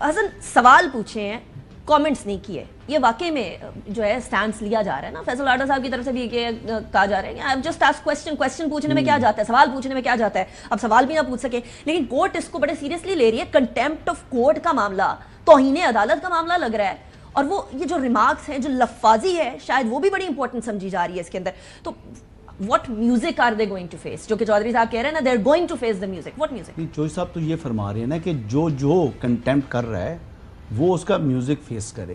حسن سوال پوچھے ہیں، کامنٹس نہیں کیے. یہ واقعی میں جو ہے سٹانس لیا جا رہا ہے نا فیصل واڈا صاحب کی طرف سے بھی کہ کہا جا رہا ہے کہ آئی جسٹ آسک کوسچن پوچھنے میں کیا جاتا ہے، سوال پوچھنے میں کیا جاتا ہے. اب سوال بھی نہ پوچھ سکے لیکن کورٹ اس کو بڑے سیریسلی لے رہی ہے. کنٹیمپٹ آف کورٹ کا معاملہ، توہین عدالت کا معاملہ لگ رہا ہے. اور وہ یہ جو ریمارکس ہیں، جو لفاظی ہے، شاید وہ بھی بڑی امپورٹنٹ سمجھی جا رہی ہے اس کے اندر. تو what music are they going to face؟ جو کہ چودھری صاحب کہہ رہے ہیں نا they're going to face the music. What music؟ Chaudhry صاحب تو یہ فرما رہے ہیں نا کہ جو کنٹیمپٹ کر رہا ہے وہ اس کا میوزک فیس کرے.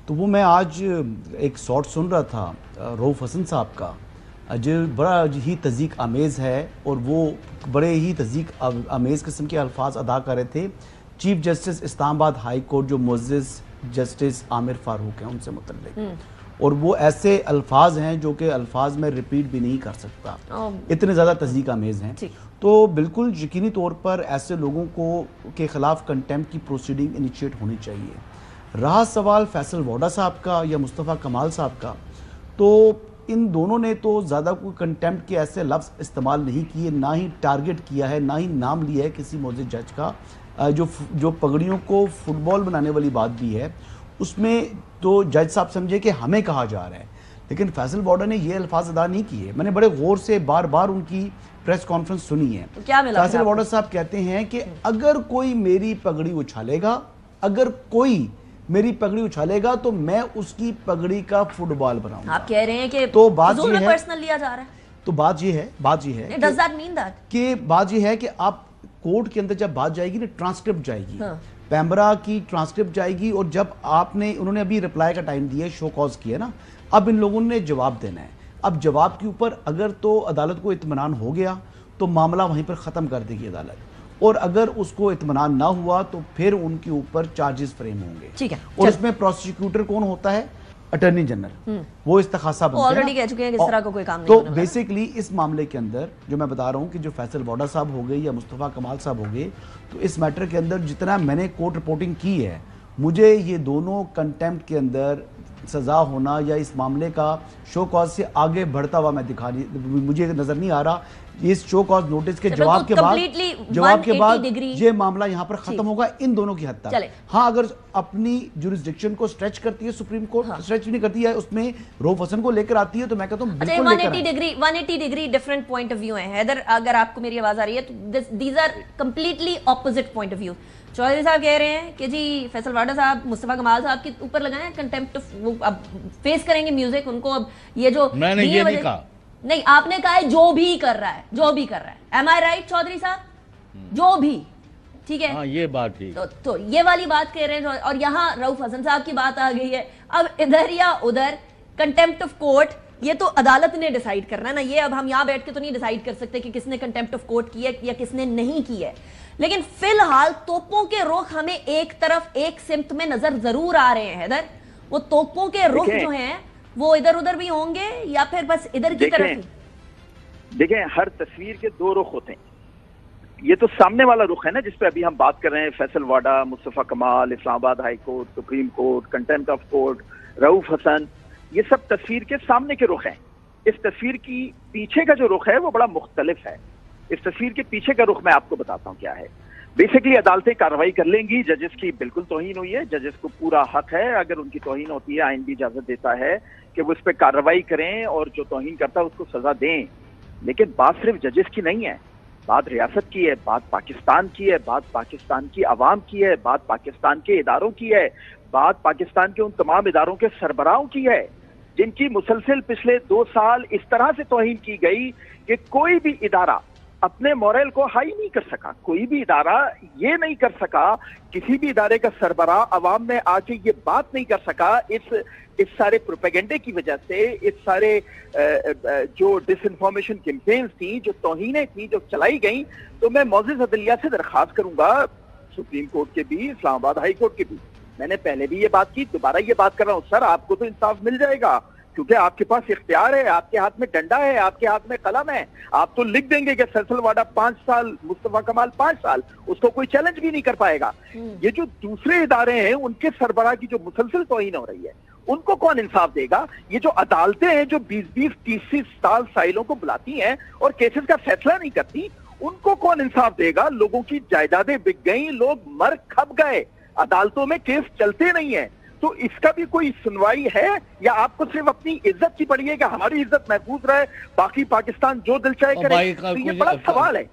تو وہ میں آج ایک شارٹ سن رہا تھا رؤف حسن صاحب کا جو بڑا ہی تضحیک آمیز ہے، اور وہ بڑے ہی تضحیک آمیز قسم کے الفاظ ادا کر رہے تھے چیف جسٹس اسلام آباد ہائی کورٹ جو معزز جسٹس عامر فاروق ہیں ان سے متعلق. اور وہ ایسے الفاظ ہیں جو کہ الفاظ میں ریپیٹ بھی نہیں کر سکتا، اتنے زیادہ تضحیک آمیز ہیں. تو بالکل یقینی طور پر ایسے لوگوں کے خلاف کنٹیمپٹ کی پروسیڈنگ انیشیٹ ہونی چاہیے. رہا سوال فیصل واڈا صاحب کا یا مصطفیٰ کمال صاحب کا، تو ان دونوں نے تو زیادہ کوئی کنٹیمپٹ کے ایسے لفظ استعمال نہیں کیے، نہ ہی ٹارگٹ کیا ہے، نہ ہی نام لیا ہے کسی معزز جج کا. جو پگڑیوں کو فٹ بال بنانے والی بات بھی ہے اس میں تو جج صاحب سمجھے کہ ہمیں کہا جا رہا ہے، لیکن فیصل واڈا نے یہ الفاظ ادا نہیں کیے. میں نے بڑے غور سے بار بار ان کی پریس کانفرنس سنی ہے. فیصل واڈا صاحب کہتے ہیں کہ اگر کوئی میری پگڑی اچھالے گا تو میں اس کی پگڑی کا فٹ بال بناؤں گا. آپ کہہ رہے ہیں کہ تو بات یہ ہے پرسنل لیا جا رہا ہے. تو بات یہ ہے کہ آپ کورٹ کے اندر جب بات جائے گی نا، ٹرانسکرپٹ جائے گی، پیمبرا کی ٹرانسکرپٹ جائے گی، اور جب انہوں نے ابھی رپلائی کا ٹائم دیا ہے، شو کاز کیا نا، اب ان لوگوں نے جواب دینا ہے. اب جواب کے اوپر اگر تو عدالت کو اطمینان ہو گیا تو معاملہ وہیں پر ختم کر دے گی عدالت، اور اگر اس کو اطمینان نہ ہوا تو پھر ان کے اوپر چارجز فریم ہوں گے. ٹھیک ہے. اور اس میں پروسیکیوٹر کون ہوتا ہے؟ Attorney general. وہ استخاصہ بنتے ہیں. آلریڈی کہہ چکے ہیں کہ اس طرح کا کوئی کام نہیں تو ہونے والا. بیسیکلی اس معاملے کے اندر جو میں بتا رہا ہوں کہ جو فیصل واڈا صاحب ہو گئے یا مصطفیٰ کمال صاحب ہو گئے، تو اس میٹر کے اندر جتنا میں نے کورٹ رپورٹنگ کی ہے، مجھے یہ دونوں کنٹیمپٹ کے اندر سزا ہونا یا اس معاملے کا شو کاز سے آگے بڑھتا ہوا مجھے نظر نہیں آ رہا. اس شو کاز نوٹس کے جواب کے بعد یہ معاملہ یہاں پر ختم ہوگا ان دونوں کی حد تک. ہاں اگر اپنی جورسڈکشن کو سٹریچ کرتی ہے سپریم کورٹ، سٹریچ نہیں کرتی ہے، اس میں رؤف حسن کو لے کر آتی ہے، تو میں کہتا ہوں بالکل لے کر 180 degree different point of view ہیں. حیدر اگر آپ کو میری آواز آ رہی ہے تو these are completely opposite point of view. Chaudhry Sahab کہہ رہے ہیں کہ جی فیصل واڈا صاحب مصطفیٰ کمال صاحب کے اوپر لگائیں کنٹیمپٹ، وہ اب فیس کریں گے میوزک ان کو. اب یہ جو میں نے یہ نہیں کہا، نہیں آپ نے کہا ہے جو بھی کر رہا ہے. ایم آئی رائٹ چودھری صاحب؟ جو بھی ٹھیک ہے. ہاں یہ بات ٹھیک. تو یہ والی بات کہہ رہے ہیں. اور یہاں رؤف حسن صاحب کی بات آ گئی ہے. اب ادھر یا ادھر کنٹیمپٹ آف کورٹ یہ تو عدالت نے ڈیسائیڈ کرنا ہے نا. یہ اب ہم یہاں بیٹھ کے تو نہیں ڈیسائیڈ کر سکتے کہ کس نے کنٹیمپٹ آف کورٹ کی ہے یا کس نے نہیں کی ہے. لیکن فی الحال توپوں کے رخ ہمیں ایک طرف ایک سمت میں نظر ضرور آ رہے ہیں. ادھر وہ توپوں کے رخ جو ہیں وہ ادھر ادھر بھی ہوں گے یا پھر بس ادھر کی طرف؟ دیکھیں ہر تصویر کے دو رخ ہوتے ہیں. یہ تو سامنے والا رخ ہے نا جس پہ ابھی ہم بات کر رہے ہیں، فیصل واڈا، مصطفیٰ Kamal, Islamabad high court, supreme court, contempt of court, Rauf Hasan, یہ سب تصویر کے سامنے کے رخ ہیں. اس تصویر کی پیچھے کا جو رخ ہے وہ بڑا مختلف ہے. اس تصویر کے پیچھے کا رخ میں آپ کو بتاتا ہوں کیا ہے. بیسیکلی عدالتیں کارروائی کر لیں گی. ججز کی بالکل توہین ہوئی ہے، ججز کو پورا حق ہے، اگر ان کی توہین ہوتی ہے آئین بھی اجازت دیتا ہے کہ وہ اس پہ کارروائی کریں اور جو توہین کرتا ہے اس کو سزا دیں. لیکن بات صرف ججز کی نہیں ہے، بات ریاست کی ہے، بات پاکستان کی ہے، بات پاکستان کی عوام کی ہے، بات پاکستان کے اداروں کی ہے، بات پاکستان کے ان تمام اداروں کے سربراہوں کی ہے جن کی مسلسل پچھلے 2 سال اس طرح سے توہین کی گئی کہ کوئی بھی ادارہ اپنے مورل کو ہائی نہیں کر سکا. کوئی بھی ادارہ یہ نہیں کر سکا، کسی بھی ادارے کا سربراہ عوام میں آ کے یہ بات نہیں کر سکا اس سارے پروپیگنڈے کی وجہ سے، اس سارے جو ڈس انفارمیشن کیمپینز تھیں، جو توہینیں تھیں جو چلائی گئیں. تو میں معزز عدلیہ سے درخواست کروں گا، سپریم کورٹ کے بھی، اسلام آباد ہائی کورٹ کے بھی، میں نے پہلے بھی یہ بات کی، دوبارہ یہ بات کر رہا ہوں، سر آپ کو تو انصاف مل جائے گا کیونکہ آپ کے پاس اختیار ہے، آپ کے ہاتھ میں ڈنڈا ہے، آپ کے ہاتھ میں قلم ہے. آپ تو لکھ دیں گے کہ فیصل واڈا 5 سال، مصطفیٰ کمال 5 سال، اس کو کوئی چیلنج بھی نہیں کر پائے گا. یہ جو دوسرے ادارے ہیں ان کے سربراہ کی جو مسلسل توہین ہو رہی ہے ان کو کون انصاف دے گا؟ یہ جو عدالتیں ہیں جو 20-20 30 سال سائلوں کو بلاتی ہیں اور کیسز کا فیصلہ نہیں کرتی، ان کو کون انصاف دے گا؟ لوگوں کی جائیدادیں بک گئیں، لوگ مر کھپ گئے. عدالتوں میں کیس چلتے نہیں ہیں. تو اس کا بھی کوئی سنوائی ہے یا آپ کو صرف اپنی عزت کی پڑی ہے کہ ہماری عزت محفوظ رہے باقی پاکستان جو دل چاہے کرے؟ تو یہ بڑا سوال ہے.